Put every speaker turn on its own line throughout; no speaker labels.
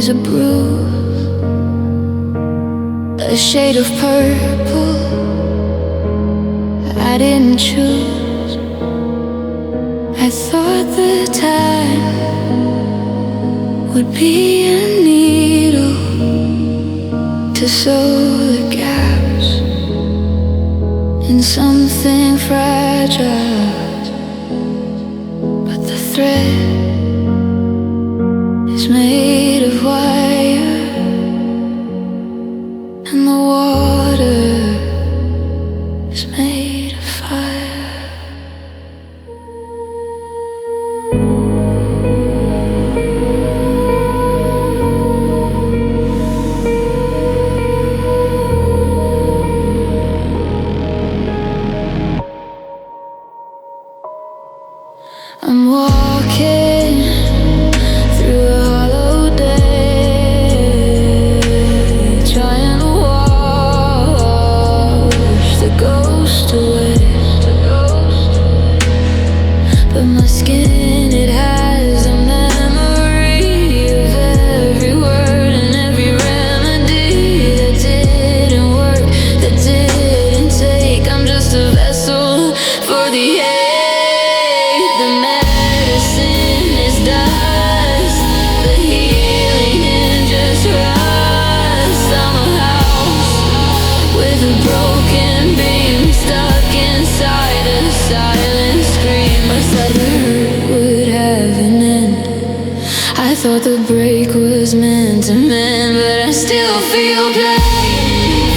a bruise, a shade of purple I didn't choose. I thought the time would be a needle to sew the gaps in something fragile, but the thread is made of wire, and the water is made of fire. I'm walking through a hollow day, trying to wash the ghost away. But my skin, it has a memory of every word and every remedy that didn't work, that didn't take. I'm just a vessel for the air. The medicine is dust, the healing in just rust. I'm a house with a broken beam stuck inside a silent scream. I thought the hurt would have an end, I thought the break was meant to mend, but I still feel pain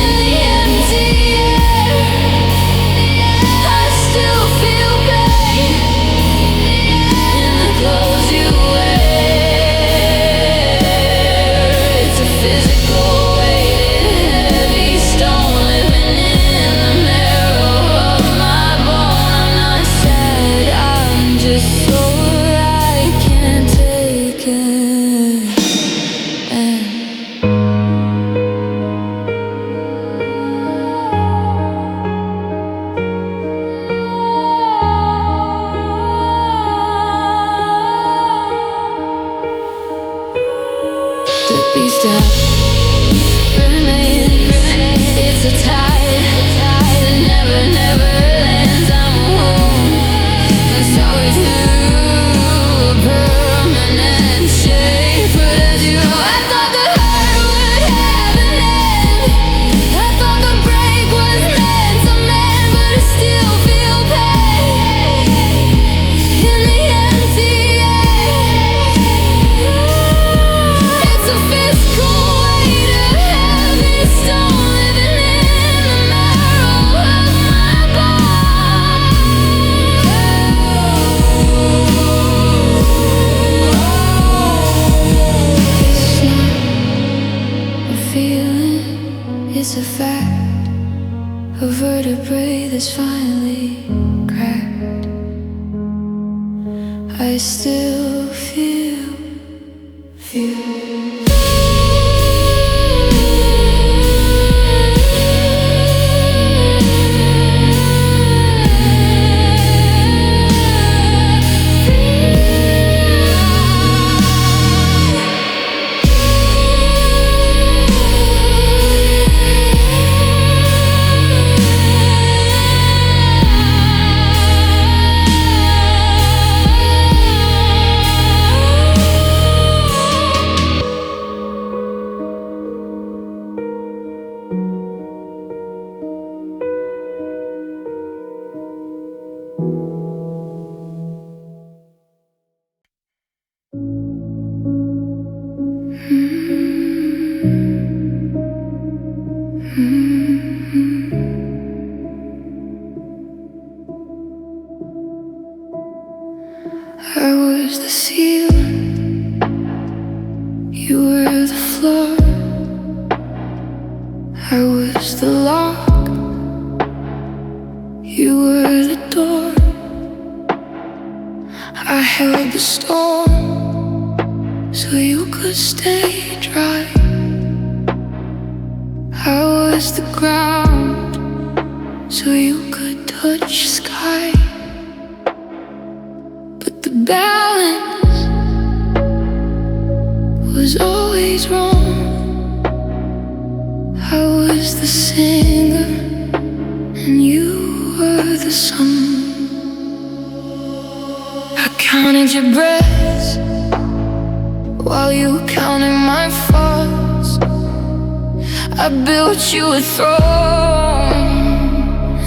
in the empty air. I still feel pain in the clothes you wear. It's a physical weighted, heavy stone living in the marrow of my bone. I'm not sad, I'm just sore. I can't take it. The beast of remains. It's a tide that never, never lands. I'm home, it's always through a permanent shape. But as you know, I thought the heart would have an end. I thought the break was meant to mend, but I still feel pain in the empty air. It's a physical weight of heavy stone living in the marrow of my bone. It's not a feeling, it's a fact, a vertebrae that's finally cracked. I still feel. I was the ceiling, you were the floor. I was the lock, you were the door. I held the storm so you could stay dry. I was the ground so you could touch sky. But the balance was always wrong. I was the singer and you were the song. I counted your breaths while you counted my faults. I built you a throne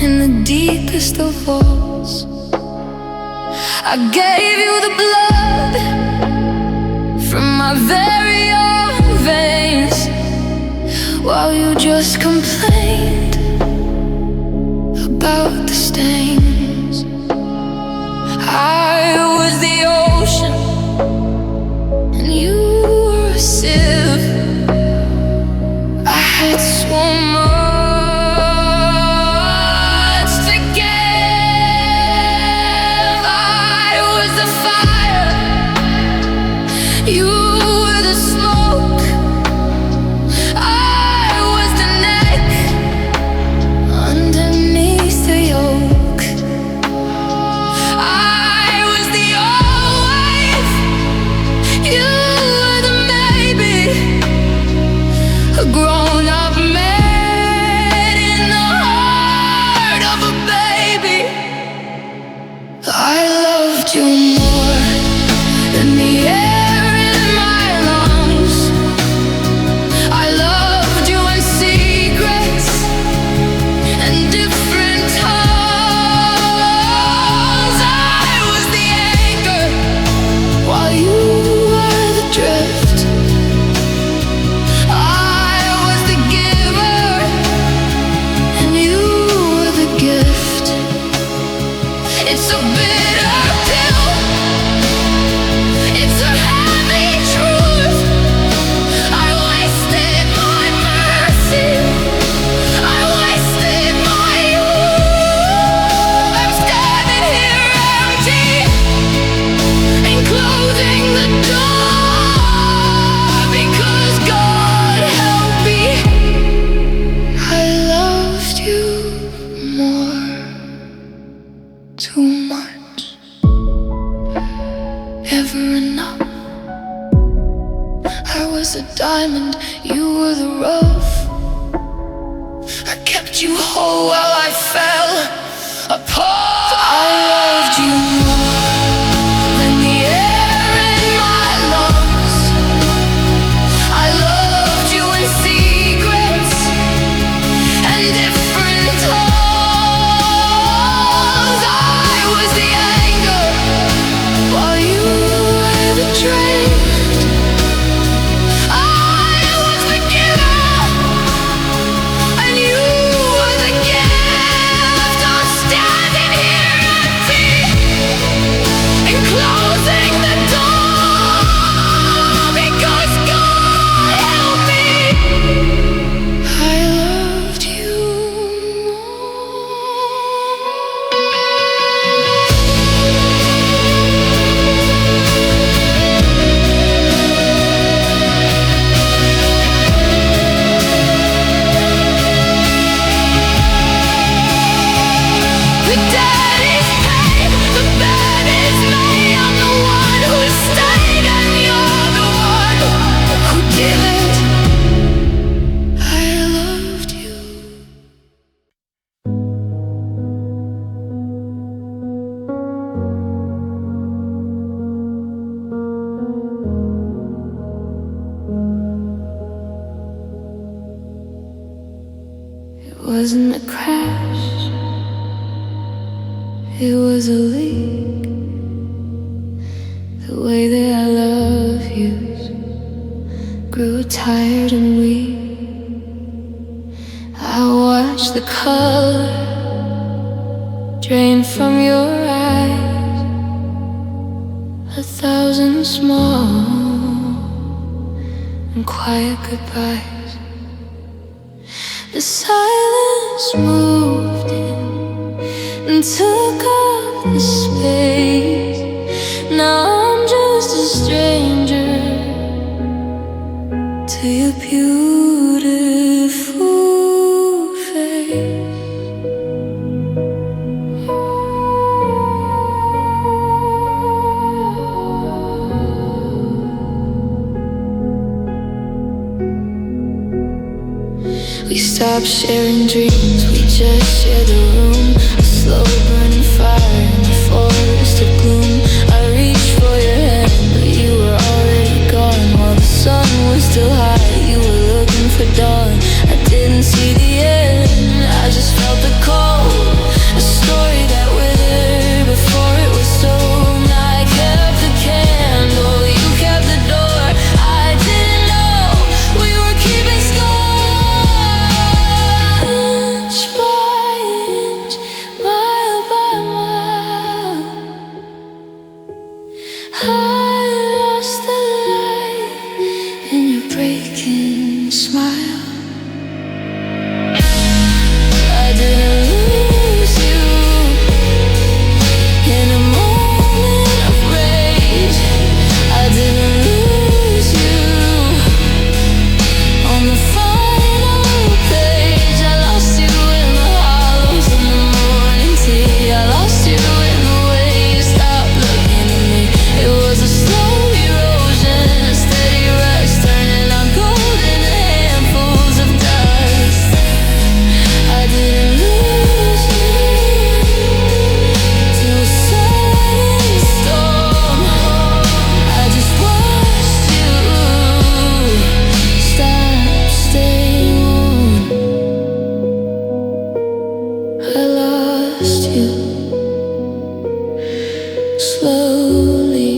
in the deepest of vaults. I gave you the blood from my very own veins, while you just complained about the stains. I was the ocean and you were a sieve. I had so much to give. I was the fire, you were the smoke. I was the neck underneath the yoke. I was the always, you were the maybe. A grown-up man in the heart of a baby. I loved you more than the air in my lungs. I loved you in secrets and different tongues. I was the anchor while you were the drift. I was the giver and you were the gift. It's a bitter pill, it's a heavy truth. I wasted my mercy, I wasted my youth. I'm standing here empty and closing the door, because God help me, I loved you more, too much, ever enough. I was a diamond, you were the rough. I kept you whole while I fell apart. I loved you more than the air in my lungs. I loved you in secrets and different tongues. I was the anger while you were the drain. I was the giver and you were the gift. I'm standing here empty and closing the door, because God help me, I loved you The debt is paid, the bed is made. I'm the one who stayed and you're the one who didn't. I loved you. It wasn't a crash, it was a leak. The way that I love you grew tired and weak. I watched the color drain from your eyes, 1,000 small and quiet goodbyes. The silence moved in and took up the space. Now I'm just a stranger to your beautiful face. stopped sharing dreams, we just shared the room. A slow burning fire in the forest of gloom. I reached for your hand, but you were already gone. While the sun was still high, you were looking for dawn. I didn't see the end, I just felt the cold. A story that withered before it was told. I kept the candle, you kept the door. I didn't know we were keeping score. Inch by inch, mile by mile, I lost the light in your breaking smile. I didn't lose you in a moment of rage. I didn't lose you on the final page. I lost you in the hollows in the morning tea. I lost you in the way you stopped looking at me. It was a slow erosion, a steady rush, turning our gold into handfuls of dust. I didn't lose you till a sudden storm. I just watched you stop, stay warm. I lost you slowly.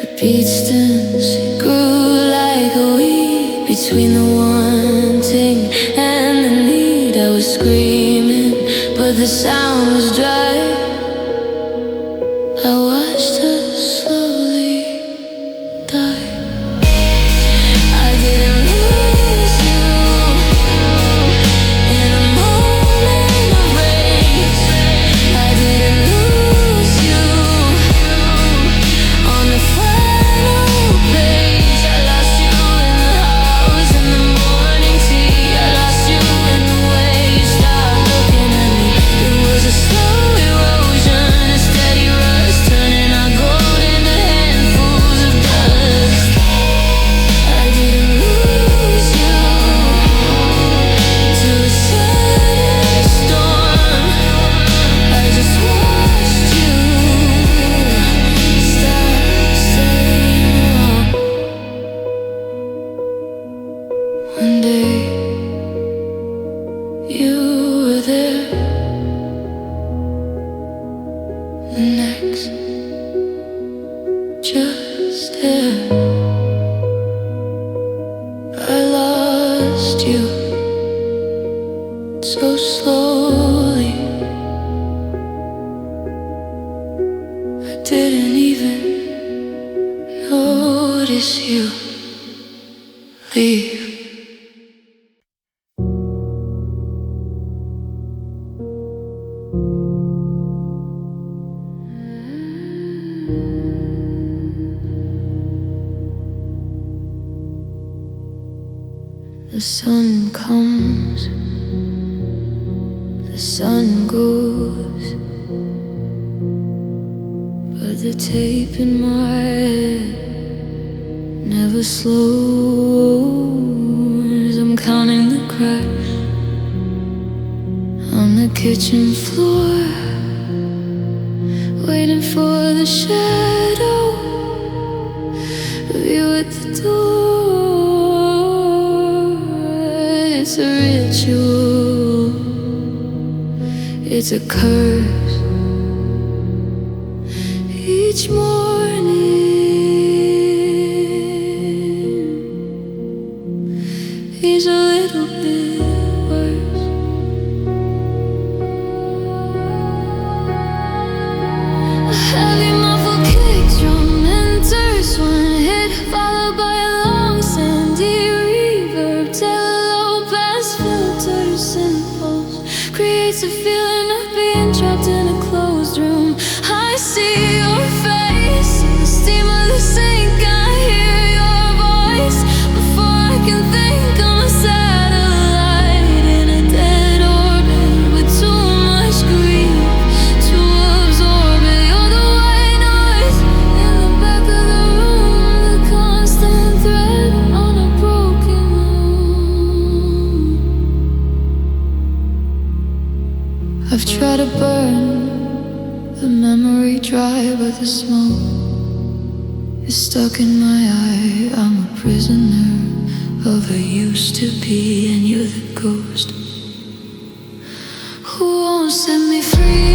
The beat stems grew like a weed between the wanting and the need. I was screaming, but the sound was dry. I watched us slowly die. I didn't lose you in a moment of rage. I didn't lose you on the final page. I lost you in the hours in the morning tea. I lost you in the way you stopped looking at me. It was a slow erosion, a steady rush, turning our gold into handfuls of dust. I didn't lose you till a sudden storm. I just watched you stop, staying warm. One day you were there, the next just there. I lost you so slowly. I didn't even notice you leave. The sun comes, the sun goes, but the tape in my head never slows. I'm counting the cracks on the kitchen floor, waiting for the shadow of you at the door. It's a ritual, it's a curse. Each morning is a little bit worse. A heavy muffled kick drum enters one hit, followed by a long sandy reverb. Low pass filters and pulse creates a feeling of being trapped in a closed room. I see your face in the steam of the sink. I hear your voice before I can think. I'm a satellite in a dead orbit with too much grief to absorb it. You're the white noise in the back of the room, the I've tried to burn the memory dry, but the smoke is stuck in my eye. I'm a prisoner of a used to be, and you're the ghost who won't set me free.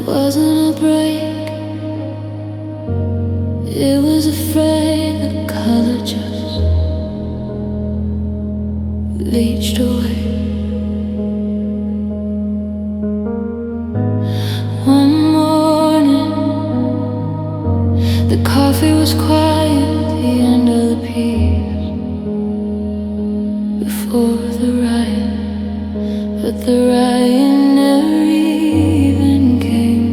Wasn't a break, it was a frame that color just leached away. One morning, the coffee was quiet, the end of the piece before the riot, but the riot never even came.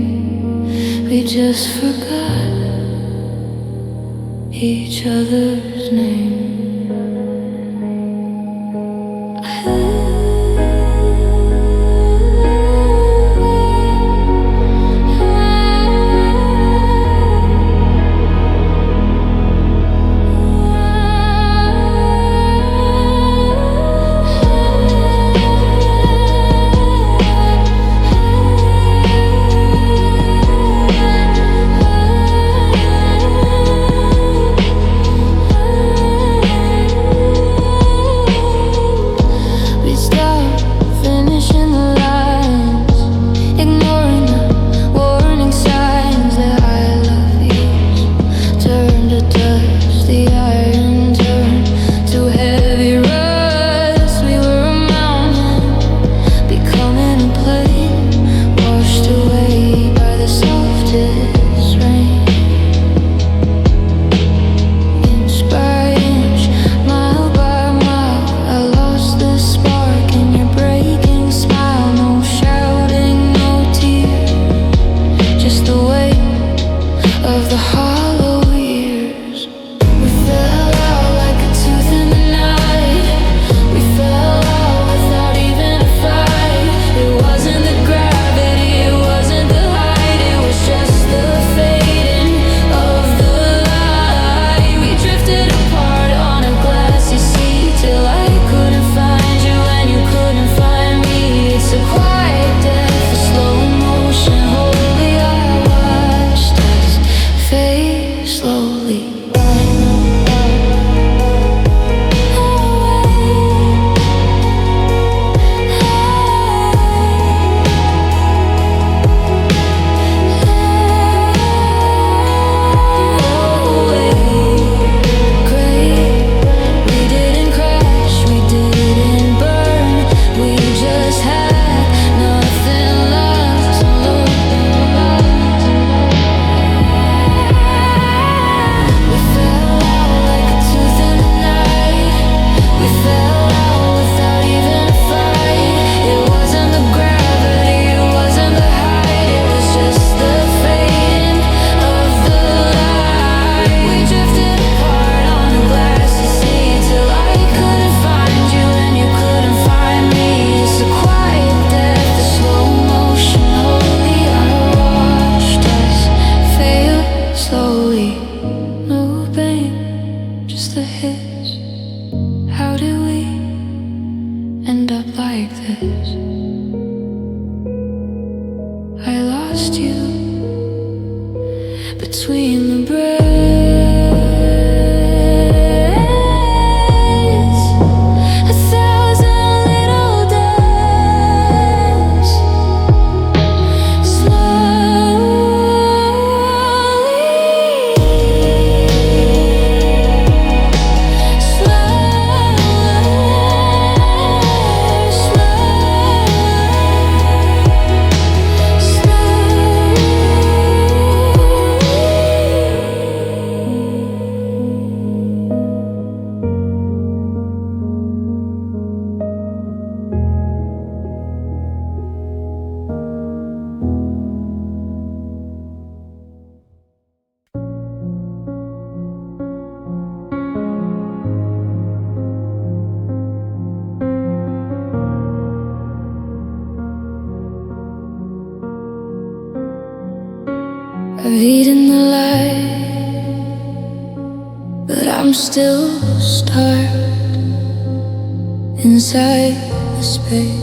We just forgot each other's name. like this. I lost you between the breaths. A thousand little days, I've eaten the light, but I'm still starved inside the space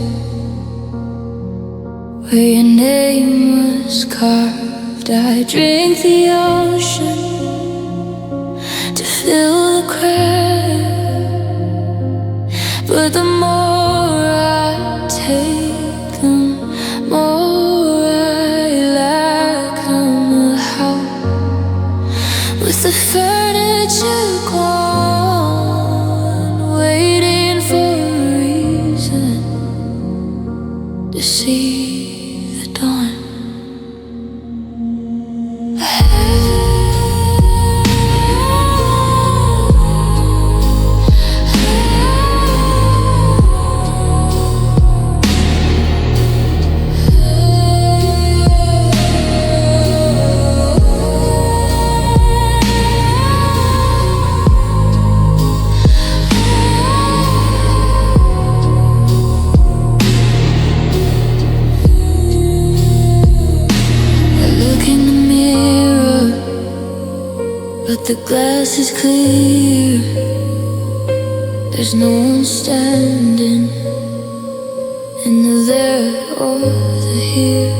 where your name was carved. I drink the ocean to fill the crack, but the more I take, the more I lack. I'm a house with the furniture gone, waiting for a reason to see the dawn. But the glass is clear. There's no one standing in the there or the here.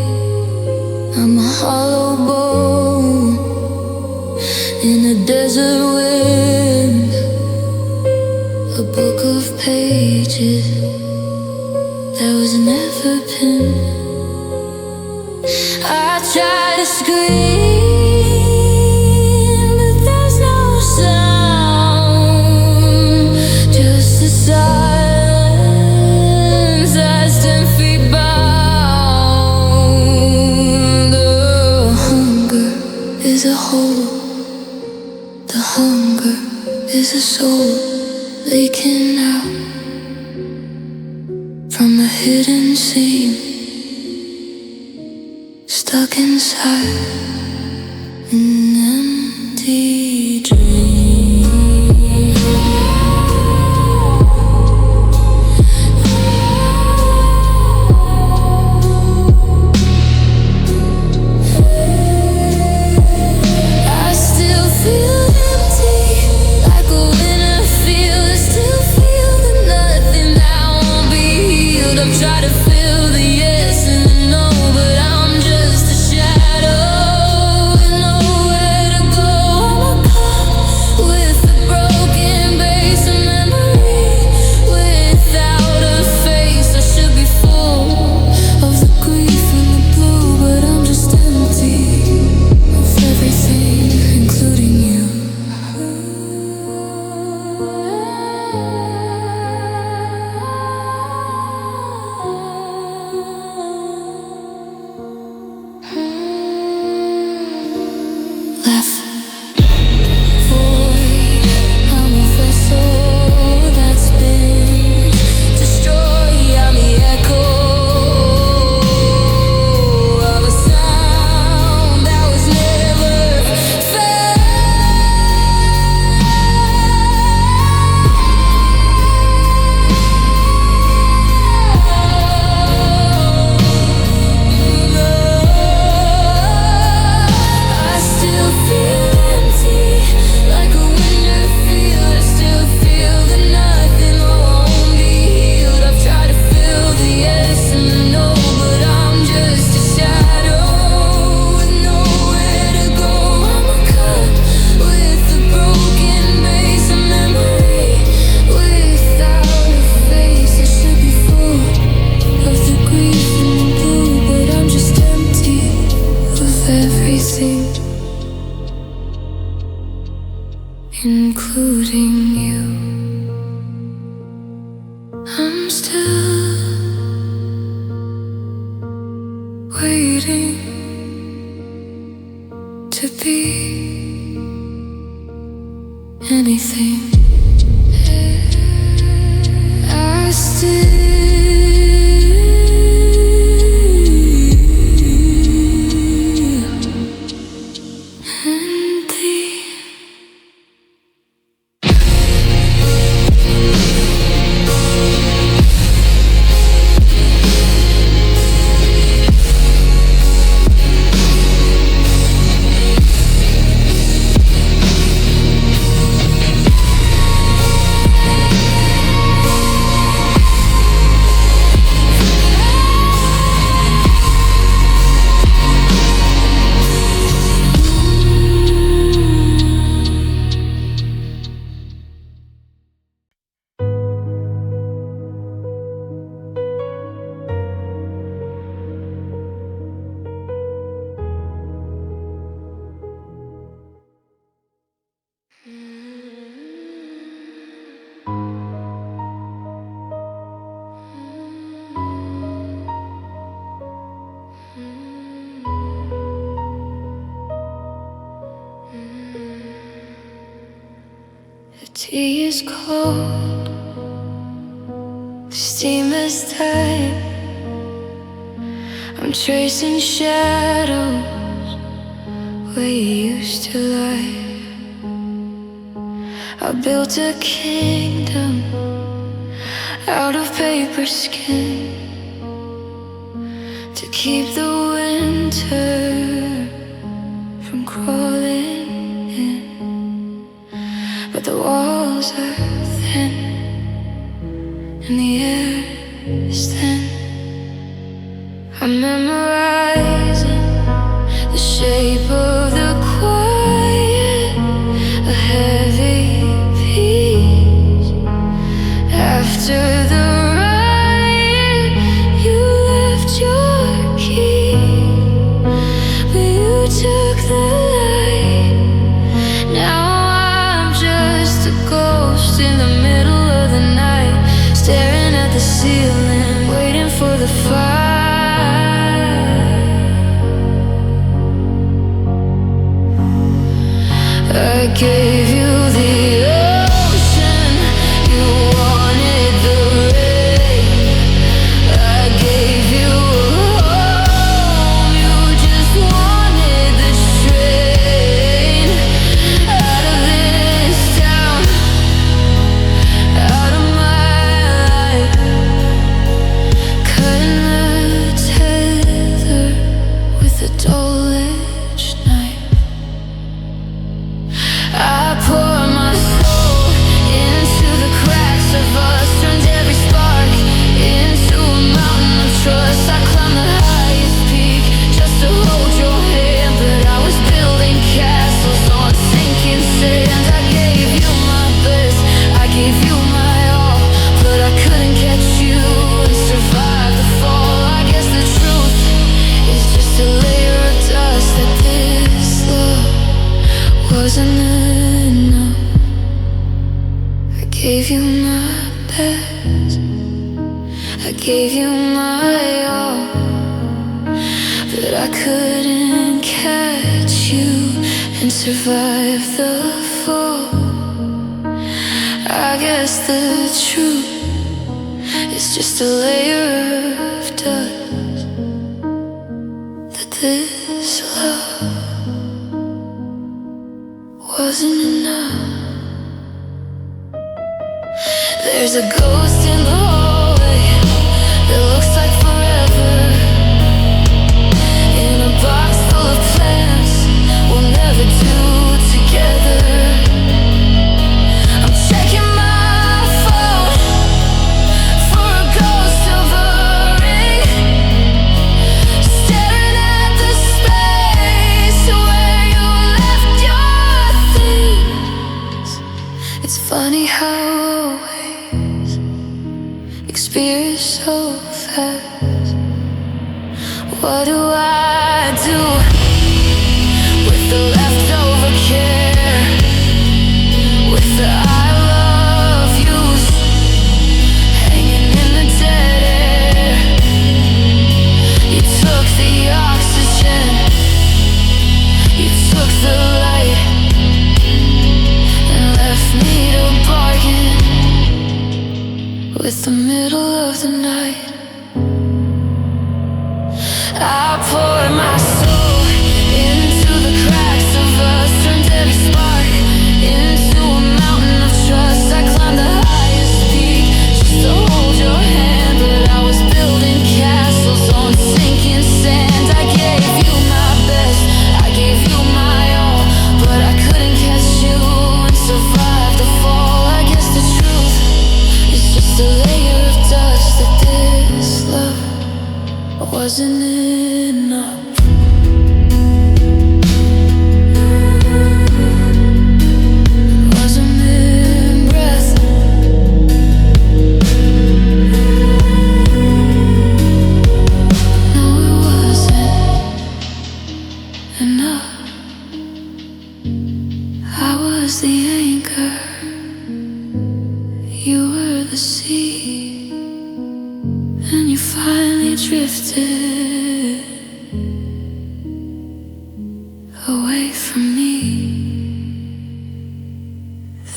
I'm a hollow bone in a desert wind, a book of pages that was never penned. I try to scream, a hole. The hunger is a soul leaking out from a hidden seam, stuck inside an empty dream. Try to feel the yes and the no, but I'm just a shadow with nowhere waiting to be anything. I still the tea is cold, the steam is tight. I'm tracing shadows where you used to lie. I built a kingdom out of paper skin to keep the winter from crawling in. But the walls are thin and the air is thin. I'm memorizing the shape of the quiet, a heavy peace. After the riot, you left your key, but you took the light. Now I'm just a ghost in the middle of the night, staring at the ceiling, waiting for the fire. I gave you the ocean, you wanted the rain. I gave you a home, you just wanted the train. Out of this town, out of my life, cutting the tether with a dull-edged knife. I pour my soul into the cracks of us, turned every spark into a mountain of trust. I climbed the highest peak just to hold your hand, but I was building castles on sinking sand. I gave you my best, I gave you my all, but I couldn't catch you and survive the fall. I guess the truth is just a layer of dust, that this love wasn't enough. I gave you my best, I gave you my all, but I couldn't catch you and survive the fall. I guess the truth is just a layer of dust, that this love wasn't enough. There's a ghost in the hallway that looks like forever, in a box full of plans we'll never do together. I'm checking my phone for a ghost of a ring, staring at the space where you left your things. It's funny how experience so fast. What do I do with the leftover care, with the I love yous hanging in the dead air? You took the wasn't enough. Wasn't in breath. No, it wasn't enough. I was the anchor, you were the sea, and you finally drifted away from me.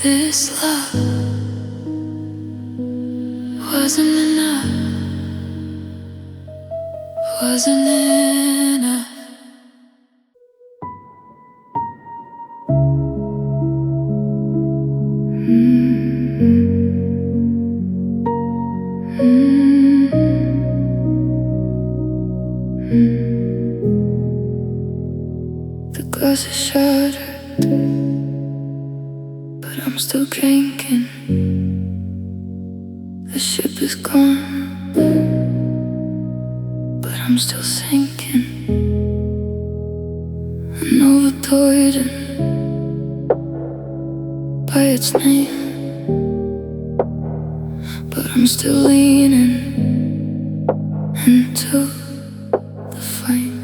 This love wasn't enough, wasn't enough. The glass is shattered, but I'm still drinking. The ship is gone, but I'm still sinking. I know the Deuten by its name, but I'm still leaning into the flame.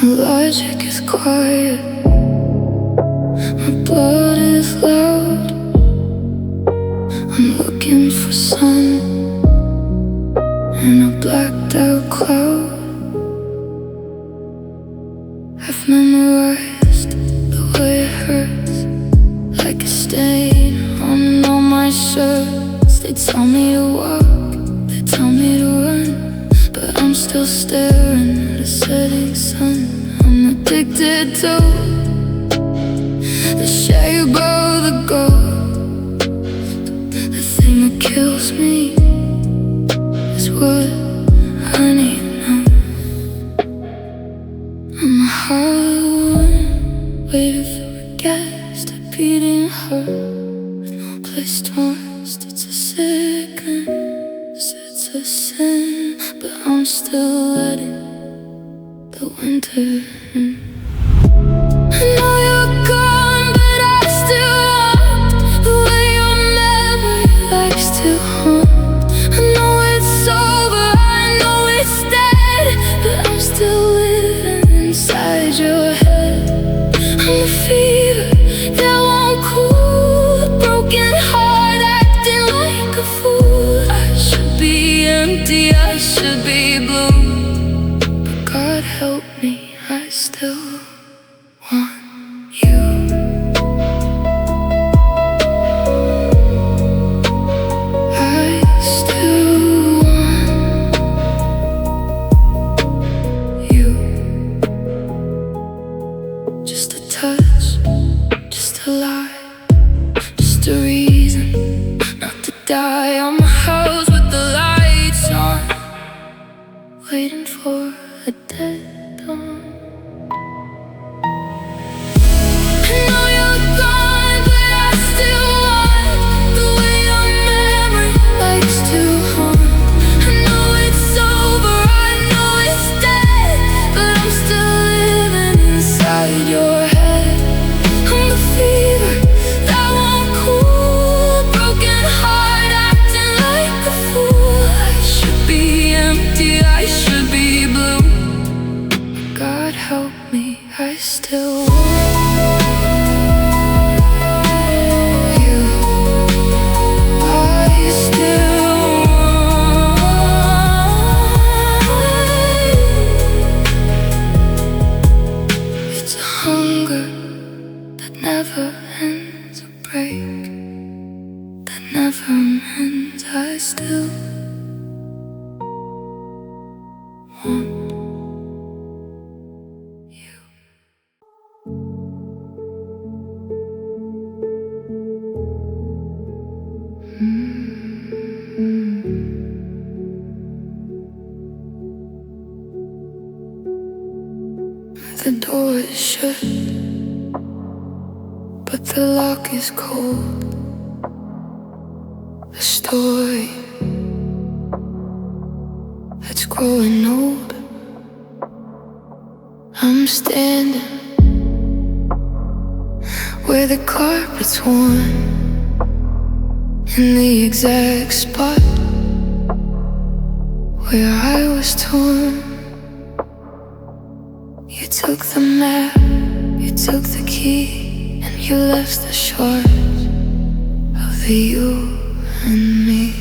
My logic is quiet, my blood is loud. I'm looking for sun in a blacked out cloud. I've memorized the way it hurts, like a stain on all my shirts. They tell me to walk, they tell me to run, but I'm still staring at a setting sun. I'm addicted to the shape of the gold. The thing that kills me is what I need now. I'm a hollow one, waiting for a gas to beating heart with no place to rest. It's a sickness, it's a sin, but I'm still letting the winter in. I know you're gone, but I still want the way your memory likes to haunt. I know it's over, I know it's dead, but I'm still living inside your head. I'm a fever that won't cool, a broken heart acting like a fool. I should be empty, I should be blue, but God help me, I still want you. I still want you. Just a touch, just a lie, just a reason not to die. On my house with the lights on, waiting for a dead dawn. I know you're gone, but I still want the way your memory likes to haunt. I know it's over, I know it's dead, but I'm still living inside your head. I'm the fever that won't cool, a broken heart acting like a fool. I should be empty, I should be blue, God help me, I still want you. I still want. It's a hunger that never ends, a break that never ends. I still want you. The door is shut, but the lock is cold. The story that's growing old. I'm standing where the carpet's worn, in the exact spot where I was torn. You took the map, you took the key, and you left the shards of the you and me.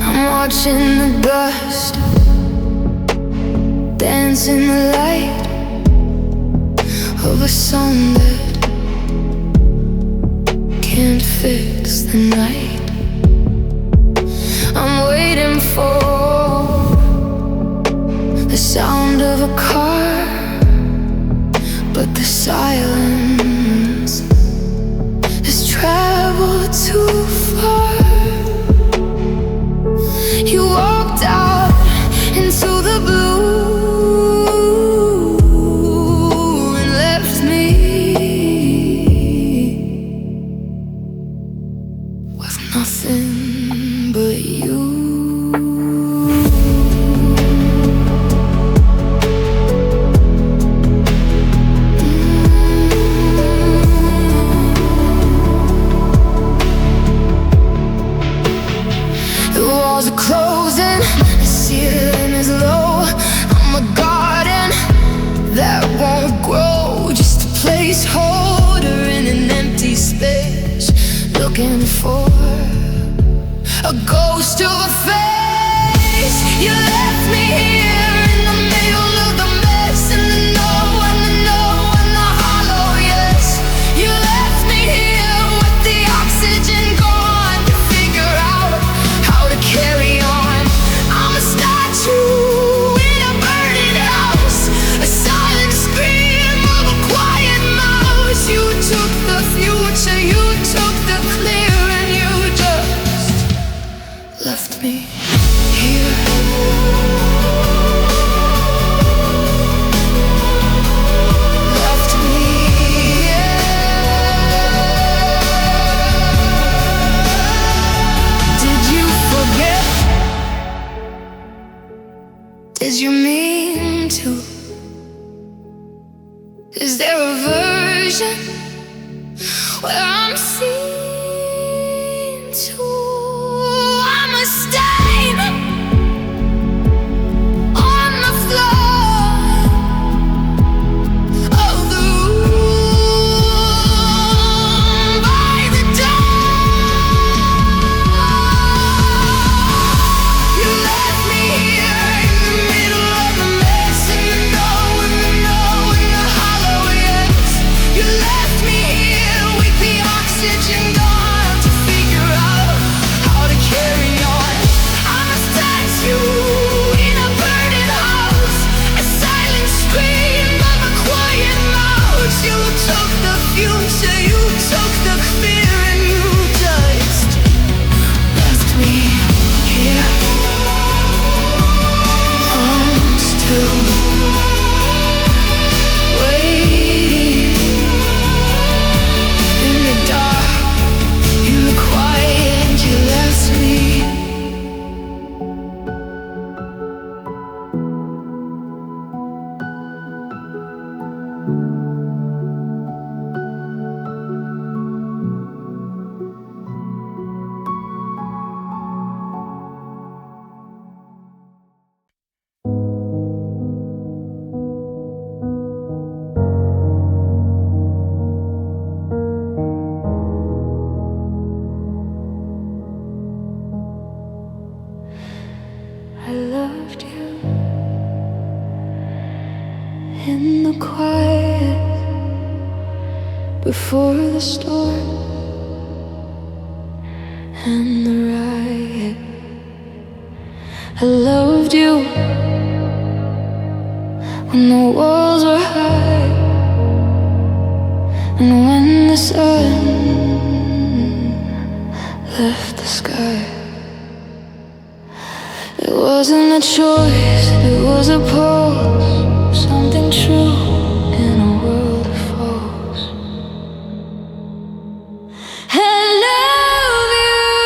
I'm watching the dust dance in the light of a song that can't fix the night. I'm waiting for the sound of a car, but the silence has traveled too far. You walked out into the blue and left me with nothing but you. The walls are closing, the ceiling is low. I'm a garden that won't grow, just a placeholder in an empty space, looking for a ghost of a face. You left me here in the middle of the mess, and the no and the no and the hollow yes. You left me here with the oxygen gone to figure out how to carry on. I'm a statue in a burning house, a silent scream of a quiet mouse. You took the future, you took the clear, and you just left me here. Left me here. Did you forget? Did you mean to? Is there a version where I'm seen to? I'm a stain on the floor of the room by the door. You left me here in the middle of the mess, and the no and the no and the hollow yes. You left me here with the oxygen gone to figure out how to carry on. I'm a statue in a burning house, a silent scream of a quiet mouse. You took the future, you took the fear, and you just left me here. I'm still waiting in the dark, in the quiet. You left me. I loved you in the quiet before the storm and the riot. I loved you when the walls were high, and when the sun left the sky. It wasn't a choice, it was a pulse, something true in a world of false. I love you.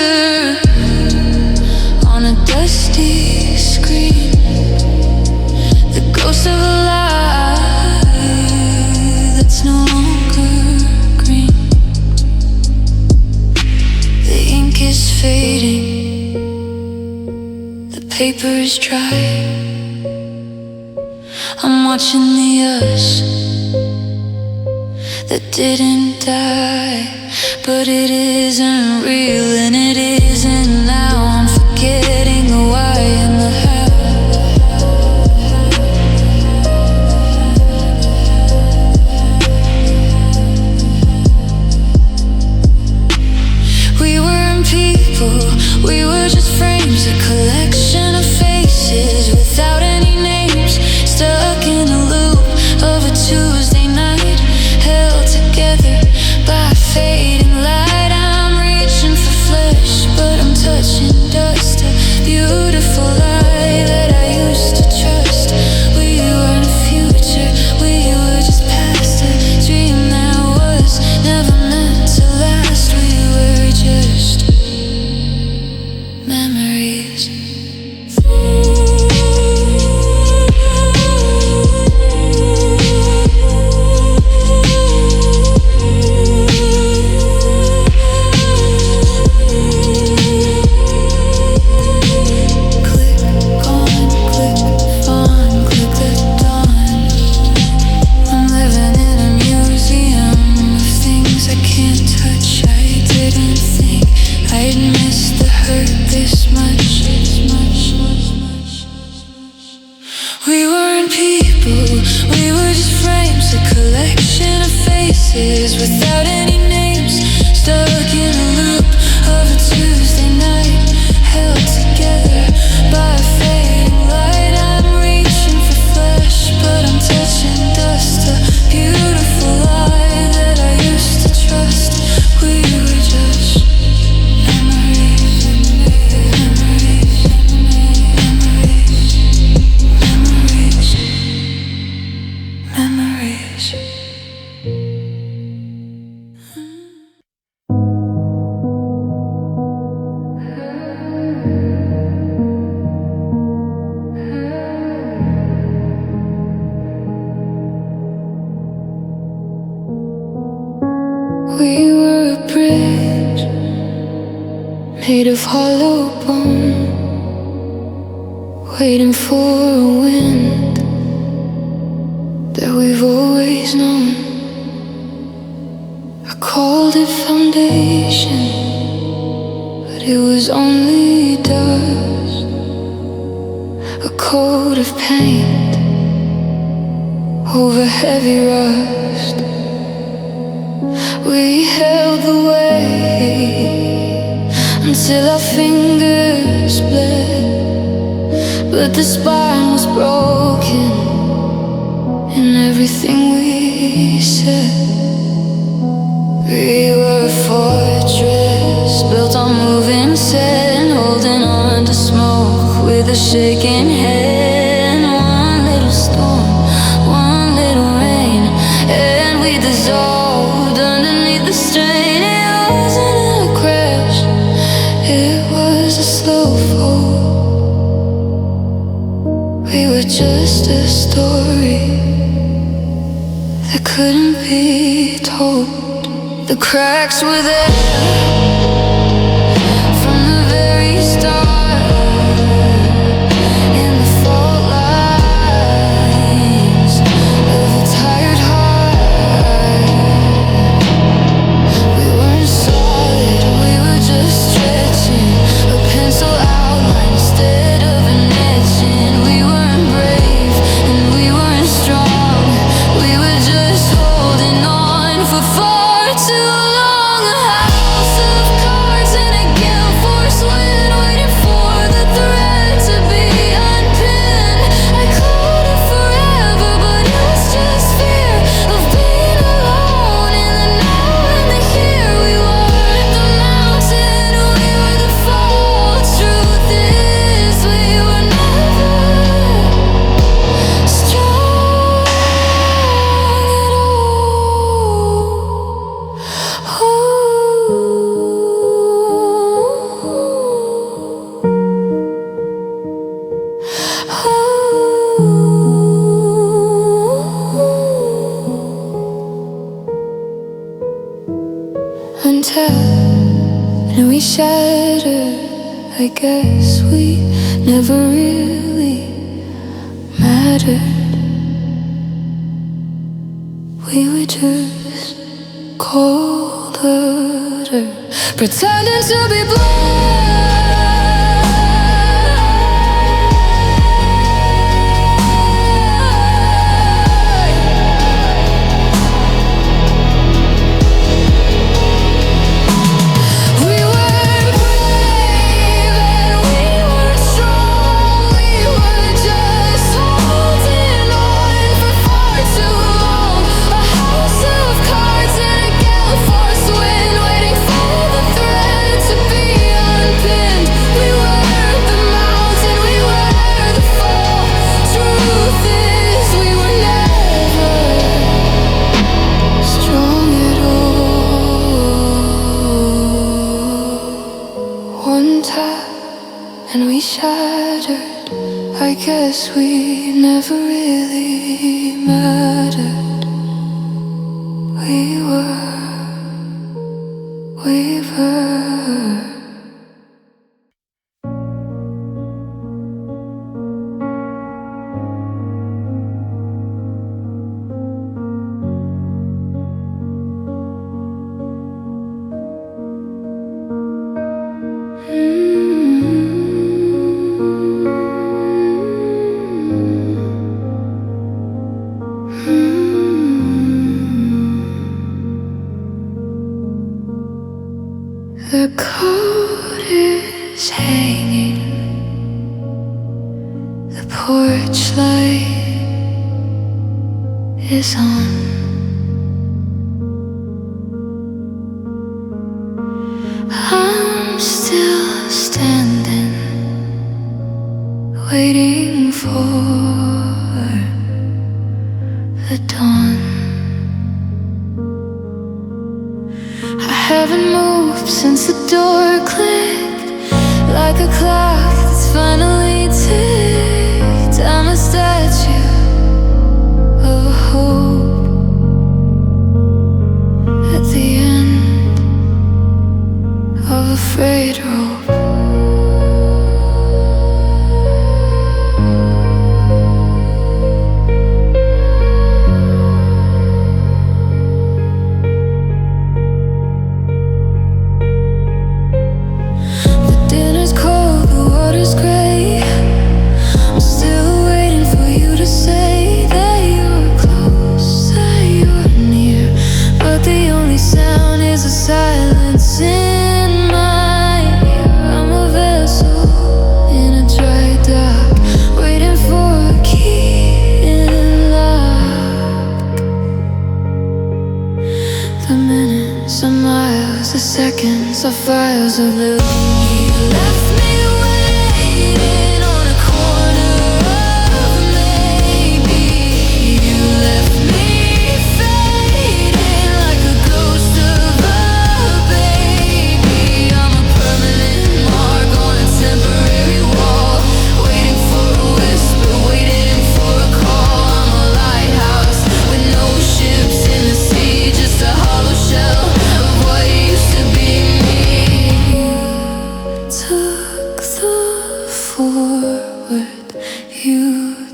picture on a dusty screen, the ghost of a life that's no longer green. The ink is fading, the paper is dry. I'm watching the us that didn't die, but it isn't real and it isn't now. I'm forgetting the why and the how. We weren't people, we were just frames, a collection of faces without any names, stuck in a loop of a Tuesday night, held together by fading light. I'm reaching for flesh, but I'm touching dust. A beautiful lie that I used to trust. We weren't a future, we were just past a dream that was never meant to last. We were just memories. We weren't people, we were just frames, a collection of faces without any names, stuck in a loop of a Tuesday night, held together by a fading light. I'm reaching for flesh, but I'm touching dust. A beautiful lie that I used to trust. We were just memories, memories, memories, memories. We were a bridge made of hollow bone, waiting for a wind that we've always known. I called it foundation, but it was only dust, a coat of paint over heavy rust. We held the way until our fingers bled, but the spine was broken in everything we said. We were a fortress built on moving sand, holding on to smoke with a shaking hand. One little storm, one little rain, and we dissolved underneath the strain. It wasn't a crash, it was a slow fall. We were just a story that couldn't be told. The cracks were there from the very start, in the fault lines of a tired heart. We weren't solid, we were just stretching a pencil outline instead of an etching. We weren't brave and we weren't strong, we were just holding on for far too long. A house of I guess we never really mattered. We were just colder, pretending to be blind. And we shattered. I guess we never really mattered. We were. The coat is hanging, the porch light is on. I'm still standing, waiting for the dawn. I haven't moved since the door clicked, like a clock that's finally ticked. I'm a statue of a hope at the end of a frayed rope. Silence in my ear. I'm a vessel in a dry dock, waiting for a key in lock. The minutes are miles, the seconds are files of blue. You left me waiting on a corner of maybe. You left me fading like a ghost of temporary wall, waiting for a whisper, waiting for a call. I'm a lighthouse with no ships in the sea, just a hollow shell of what used to be me. You took the forward, you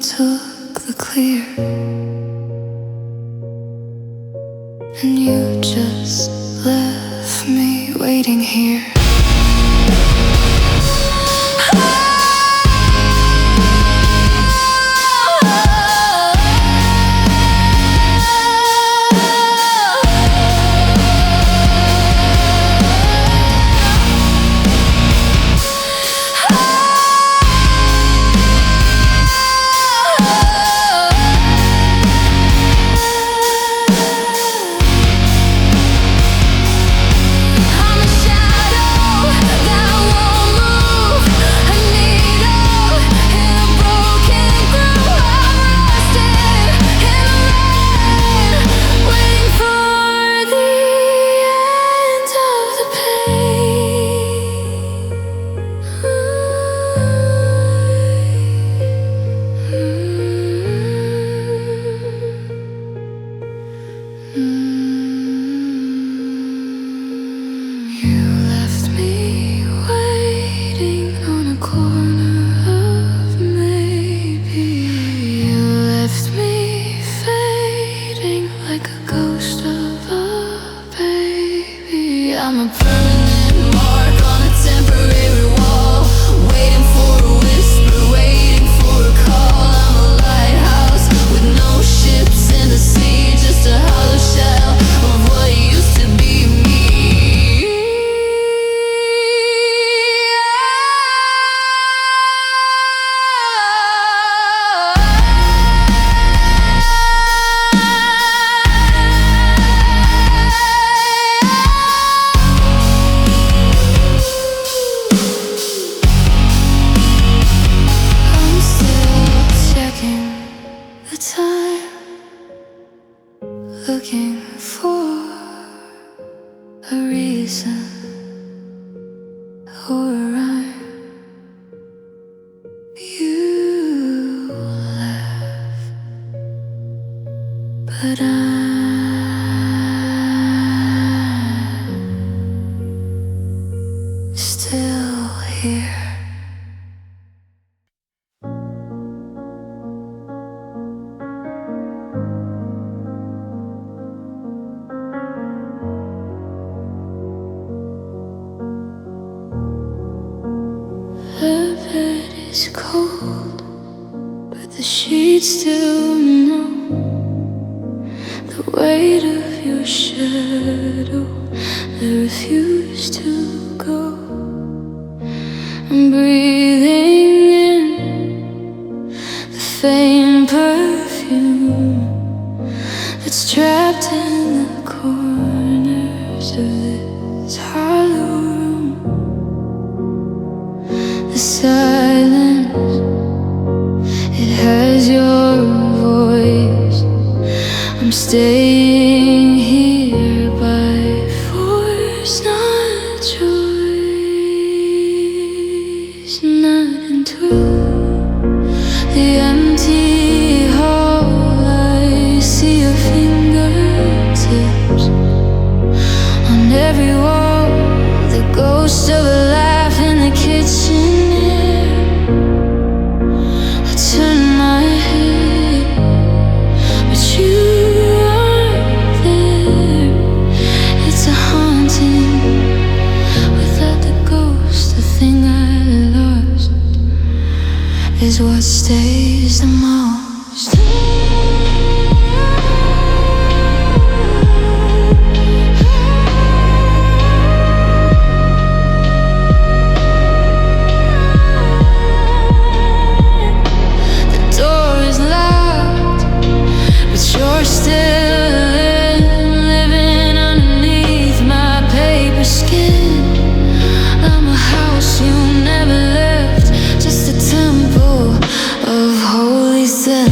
took the clear, and you just left me waiting here. looking for a reason or a rhyme. You laugh, but I'm still here. The bed is cold, but the sheets still know the weight of your shadow. They refuse to go. I'm breathing in the faint perfume that's trapped in the corners of this hollow room. The silence, it has your voice. I'm staying here by force, not choice, not into the empty hall. I see your fingertips on every wall, the ghost of a laugh in the kitchen. Is what stays the most. The door is locked, but you're still living underneath my paper skin. I'm a house you never left, just a temple of holy sin.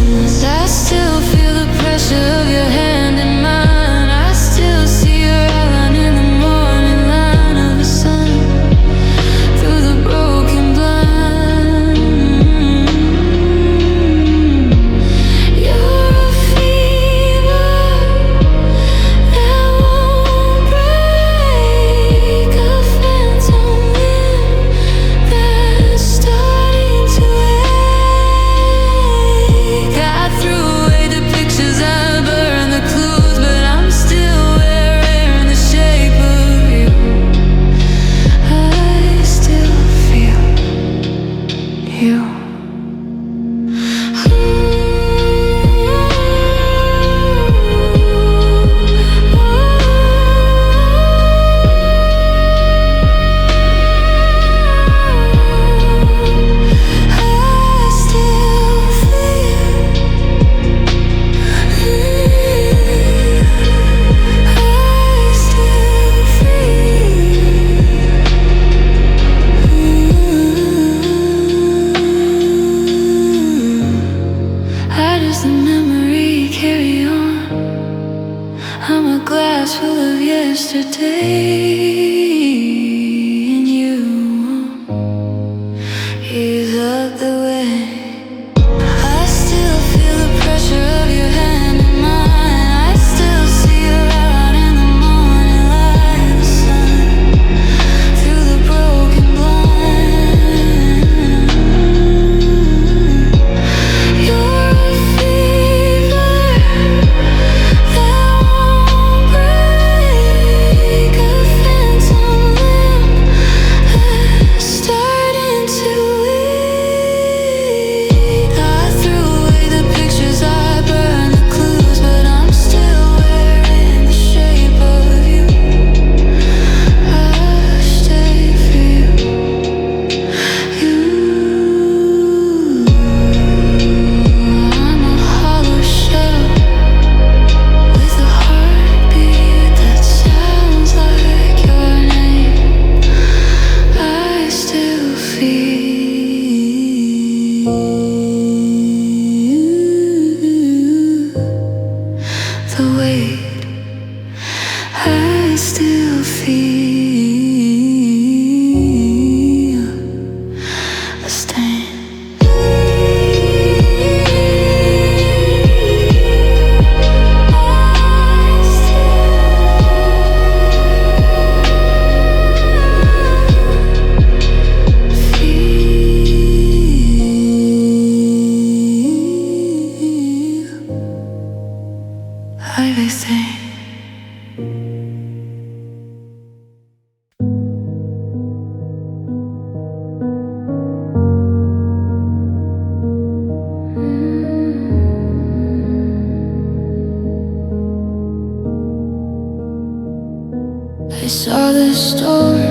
storm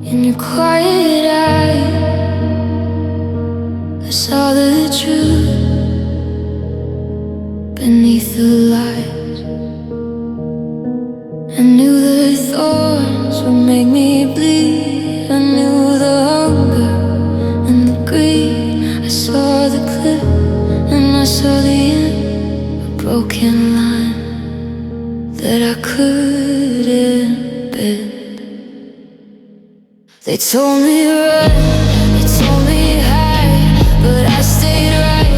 in your quiet eye. I saw the truth beneath the light. I knew the thorns would make me bleed. I knew the hunger and the greed. I saw the cliff and I saw the end, a broken line that I couldn't bend. They told me run, they told me hide, but I stayed right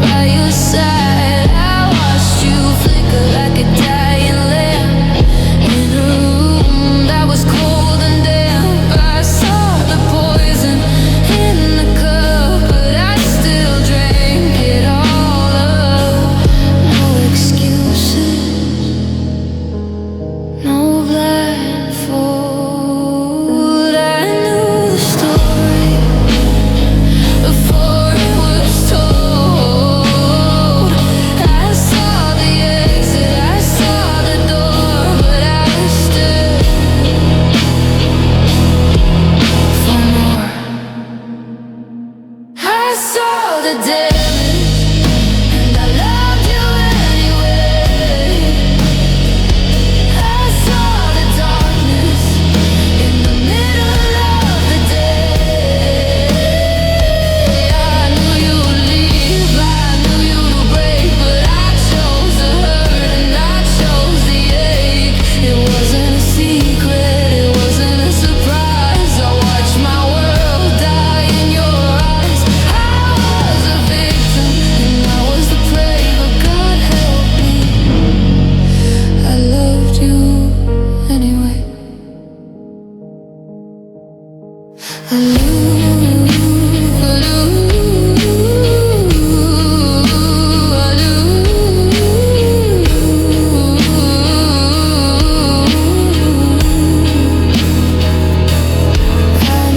by your side. I watched you flicker like a dying lamp in a room that was cold and damp. I saw the poison in the cup, but I still drank it all up. No excuses, no blindfold. I knew the story before it was told. I saw the exit, I saw the door, but I stood for more. I saw the damage and I loved you anyway. I saw the darkness in the middle of the day. I knew you would leave, I knew you would break, but I chose the hurt and I chose the ache. It wasn't a secret, it wasn't a surprise. I watched my world die in your eyes. I was a victim and I was the prey, but God help me, I loved you anyway. I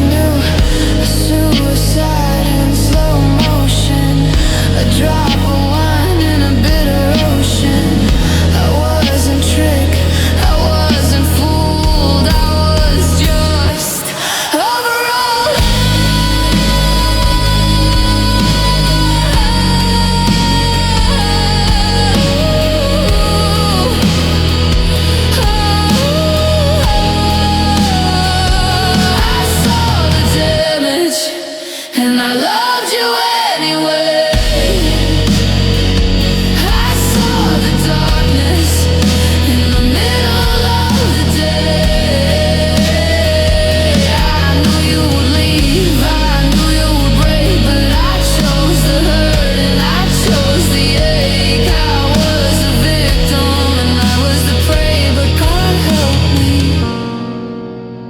knew a suicide in slow motion, a drop of wine in a bitter ocean. I wasn't tricked, I wasn't fooled, I was just overruled. I saw the damage and I loved you anyway. I saw the darkness in the middle of the day. I knew you would leave, I knew you would break, but I chose the hurt and I chose the ache. I was a victim and I was the prey, but God help me,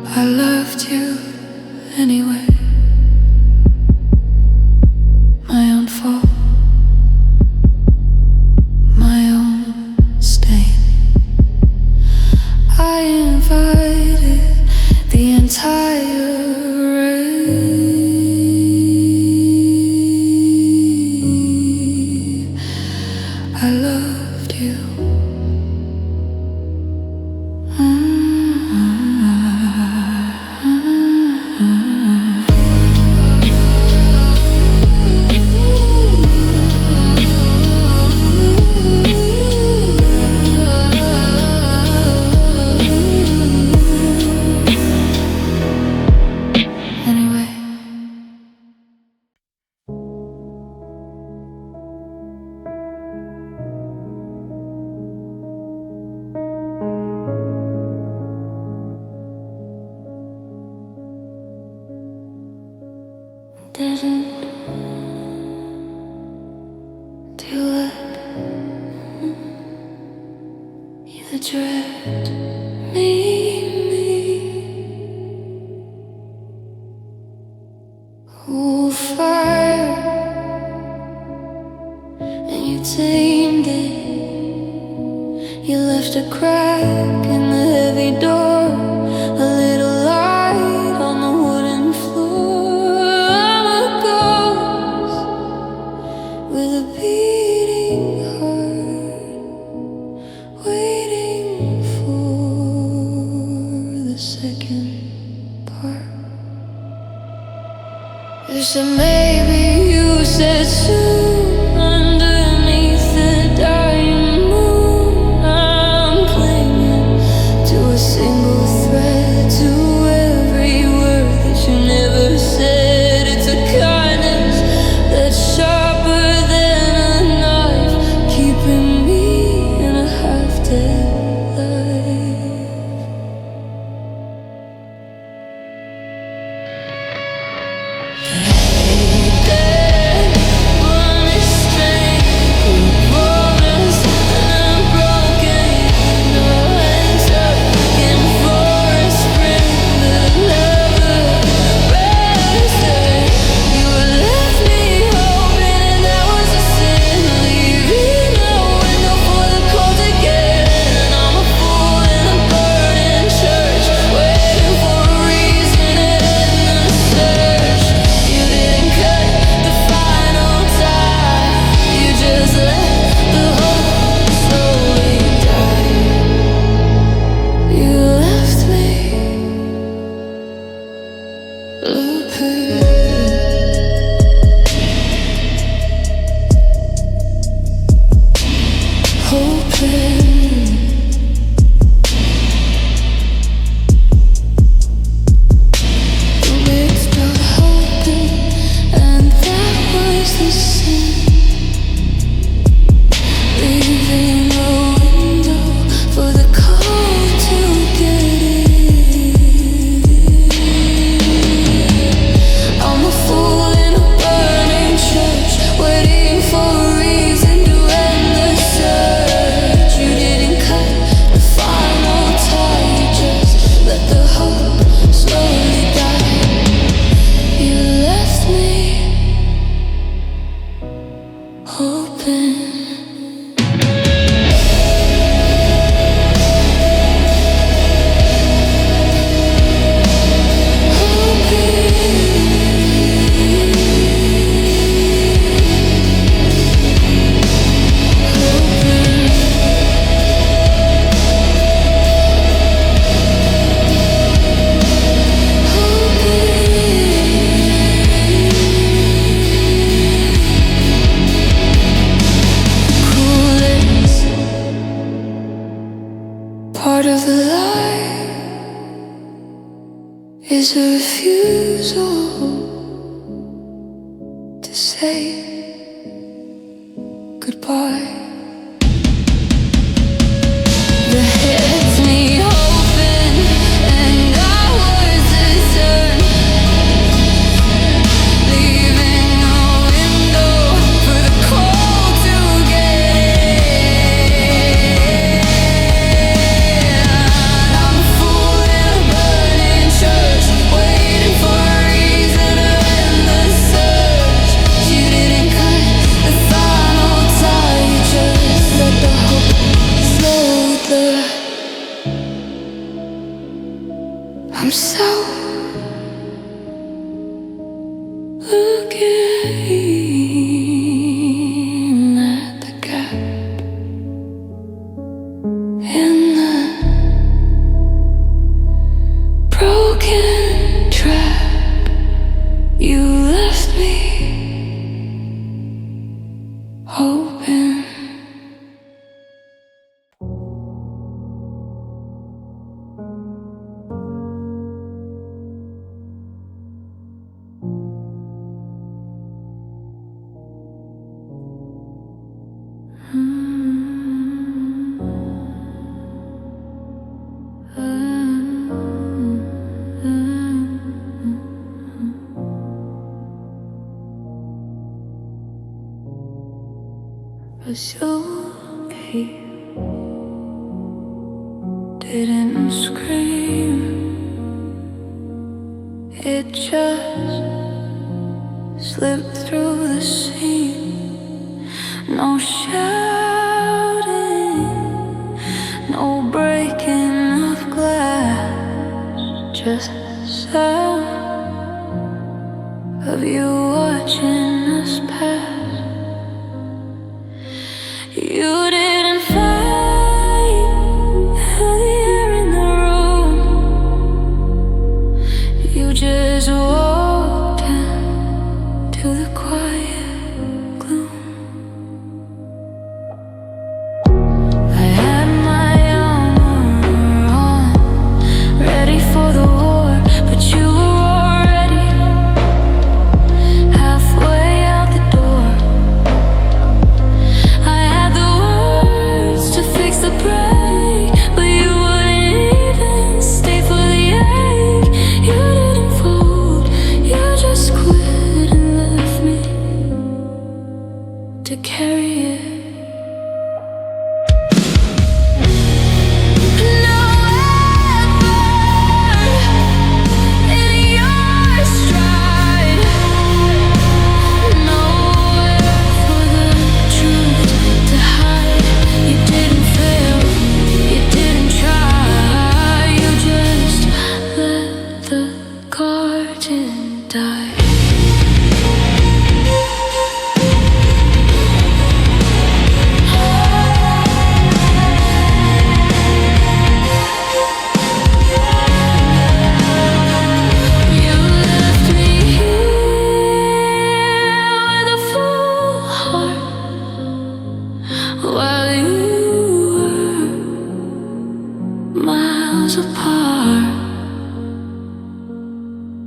I loved you anyway. My own fault, my own stain. I invited the entire rain. I loved you. Anyway. Didn't do it. You dread me. Who fire and you tamed it. You left a crack in the heavy door, a little light on the wooden floor. I'm a ghost with a beating heart, waiting for You said maybe, you said soon. Underneath the dying moon, I'm clinging to a single thread, to every word that you never said. It's a kindness that's sharper than a knife, keeping me in a half-dead life. Part of the lie is a refusal to say goodbye. The heads me open and hours to turn, leaving a window for the cold to get in. I'm a fool in a burning church, waiting for a reason to end the search. You didn't cut the final tie, you just let the hope slow the. I'm so looking at the gap in the broken trap you left me hoping. But Suki didn't scream, it just slipped through the seam. No shouting, no breaking of glass, just sound of you watching us pass. You didn't fight the air in the room, you just walked in didn't die.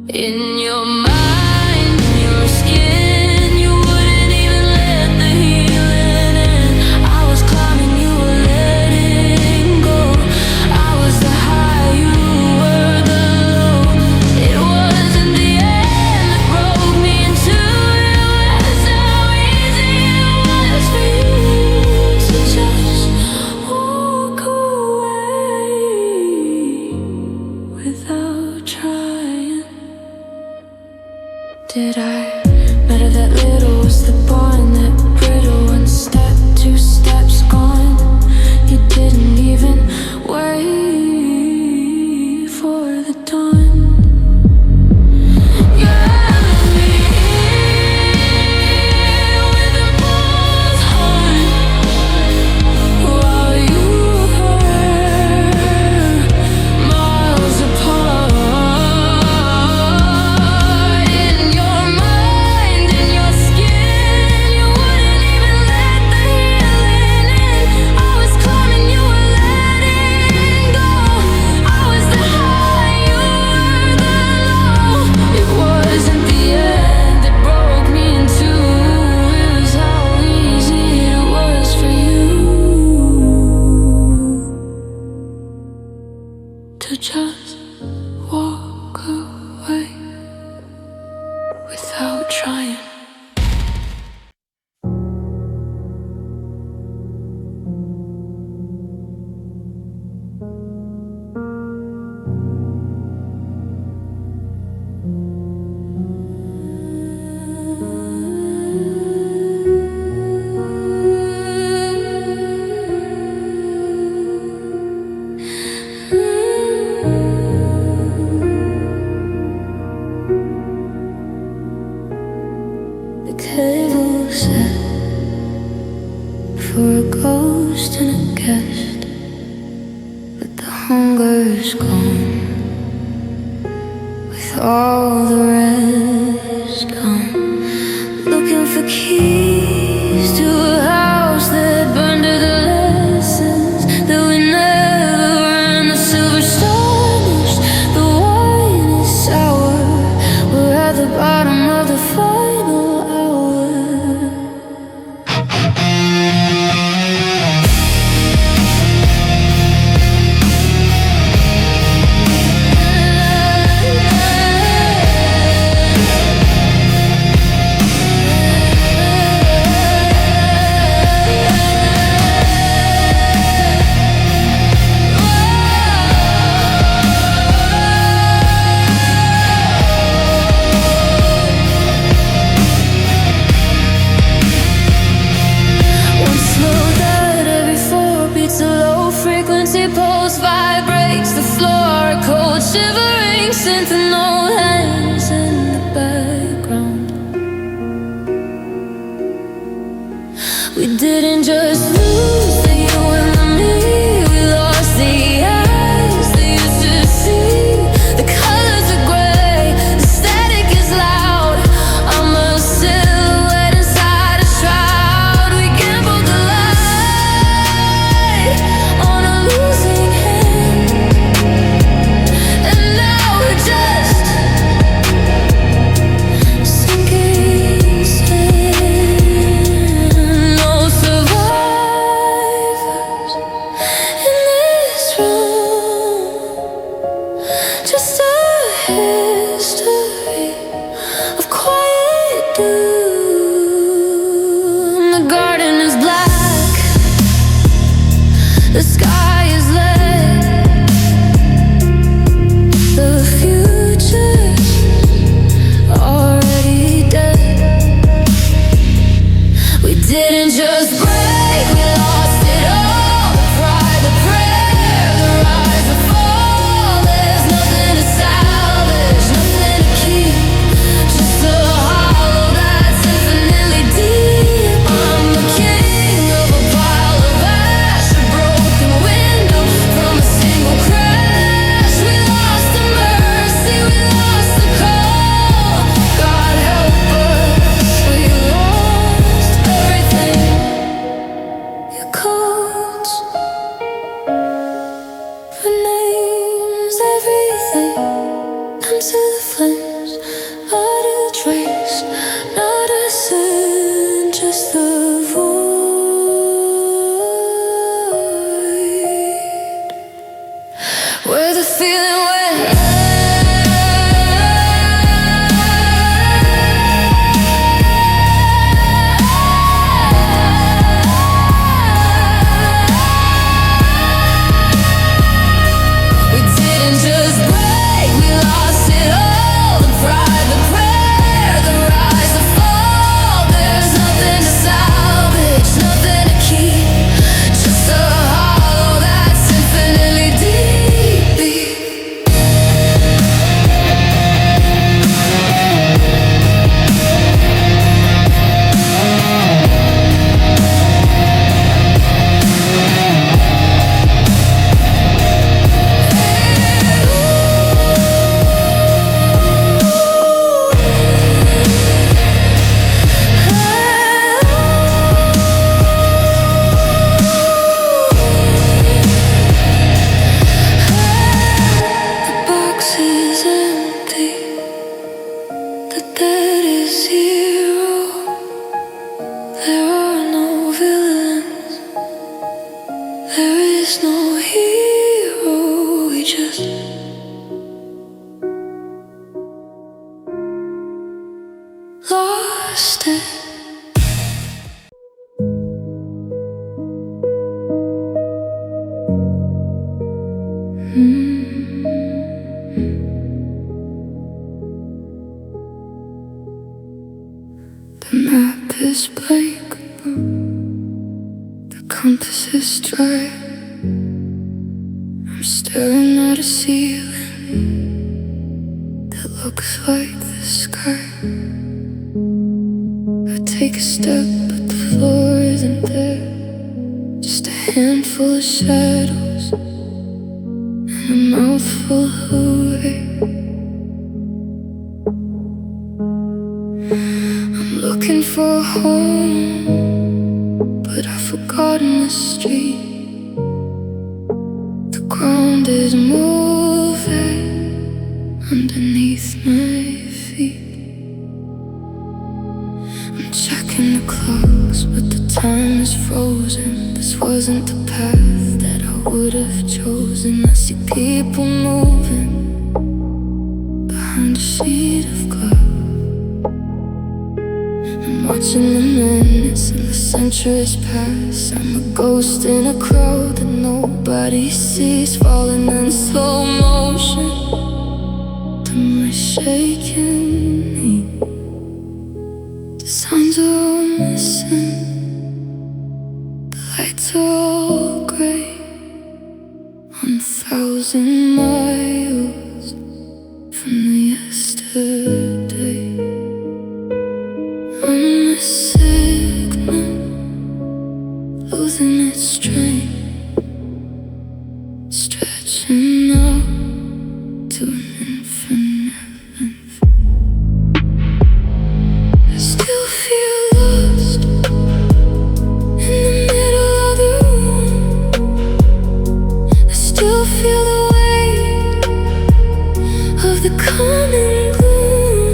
In your mind, your skin, you wouldn't even let the healing in. I was climbing, you were letting go. I was the high, you were the low. It wasn't the end that broke me in two. It was how easy it was for you to just walk away without trying. Did I matter that little? Was the bond that brittle? One step, two steps gone. You didn't even wait for the dawn. You held me here with a bull's horn while you were miles apart. To just walk away without trying. The table set for a ghost and a guest, but the hunger's gone with all the rest gone. Looking for keys to a house that burned to the lessons that we never learned. The silver stars, the wine is sour. We're at the bottom of the final hour. Pulse vibrates the floor, a cold shivering sentinel hangs in the background. We didn't just lose the you and the me, we lost the eyes that used to see. The colors are gray, the static is loud. I'm a silhouette inside a shroud. We gambled the light on a losing hand, and now we're just sinking sand. No survivors in this room, just a history of quiet doom. The garden is black, the sky is lead, the future's already dead. We didn't just break, we lost it all. The pride, the prayer, the rise, the fall. There's nothing to salvage, nothing to keep. Not a trace, not a scent, just the void where the feeling went. No hero, we just lost it. The map is blank, the compass is dry. I'm staring at a ceiling that looks like the sky. I take a step, but the floor isn't there. Just a handful of shadows and a mouthful of air. I'm looking for a home, but I've forgotten the street. The ground is moving underneath my feet. I'm checking the clocks, but the time is frozen. This wasn't the path that I would have chosen. I see people moving behind a sheet of glass. I'm watching the minutes and the centuries pass. I'm a ghost in a crowd that nobody sees, falling in slow motion to my shaking knee. The signs are all missing, the lights are all grey. 1,000 miles from the yesterday. I'm a signal, losing its strength, stretching out to an infinite length. I still feel lost in the middle of the room. I still feel the weight of the coming gloom.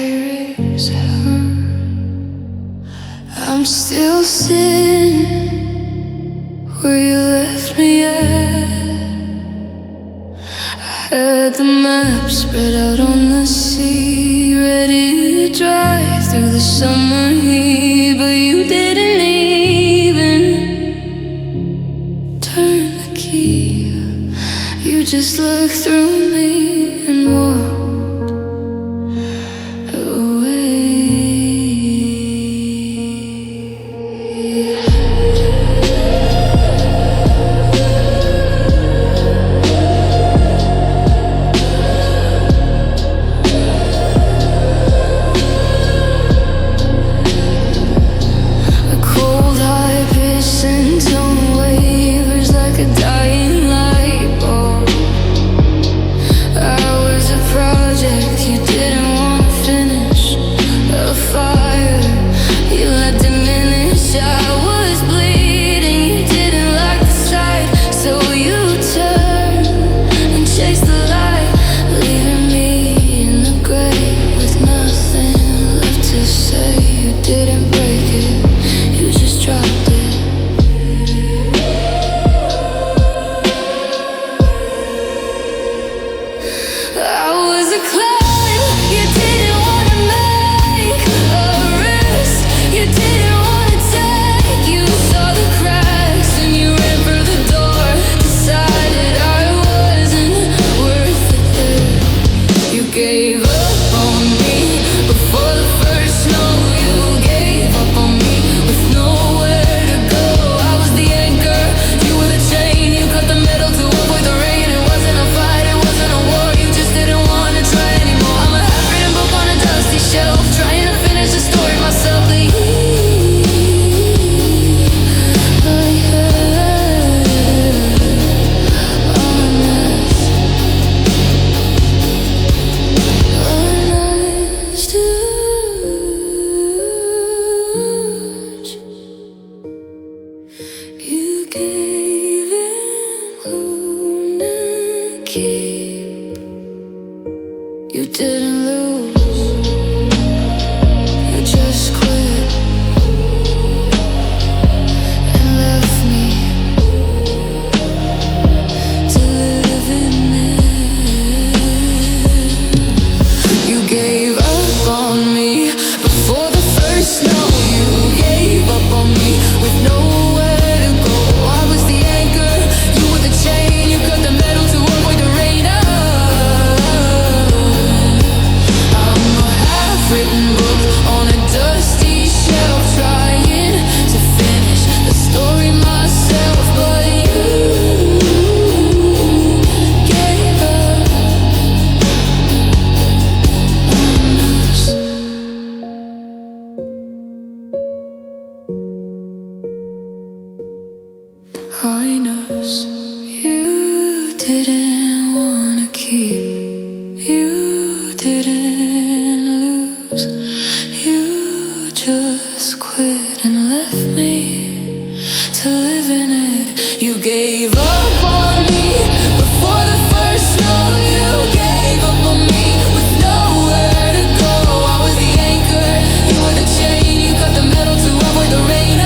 iris hurt. I'm still sitting where you left me at. I had the map spread out on the sea, ready to drive through the summer heat, but you didn't even turn the key. You just looked through me and walked away. A cold eye pissing tone wavers like a dying light bulb. I was a project you didn't want to finish, a fire you let diminish. I was bleeding, you didn't like the sight, so you turned and chased the light, leaving me in the grave with nothing left to say. You didn't break it, you just dropped it. I was a climb you didn't want to make, a risk you didn't want to take. You saw the cracks and you ran for the door, decided I wasn't worth it. You gave up on me before the first snow. You gave up on me with nowhere to go. I was the anchor, you were the chain. You cut the metal to avoid the rain. It wasn't a fight, it wasn't a war. You just didn't want to try anymore. I'm a half-written book on a dusty shelf, trying to finish the story myself. The you gave in wound and keep. You didn't lose, you just quit and left me to live in it. You gave up on me before the first snow. You gave up on me with nowhere to go. I was the anchor, you were the chain. You cut the metal to avoid the rain. I'm a half-written book on a dusty shelf, trying to finish the story myself. But you gave up on us. Highness, you didn't wanna keep, you didn't lose, you just quit and left me to live in it. You gave up on me before the first snow. You gave up on me with nowhere to go. I was the anchor, you were the chain. You cut the metal to avoid the rain.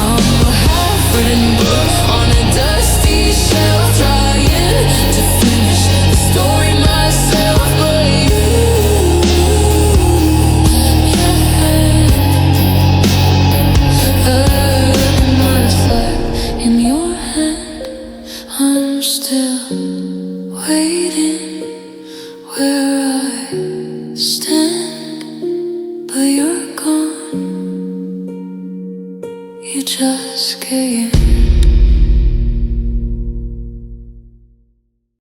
I'm a half-written book on a dusty shelf, trying to finish the story myself. But you, my life in your hand. I'm still waiting.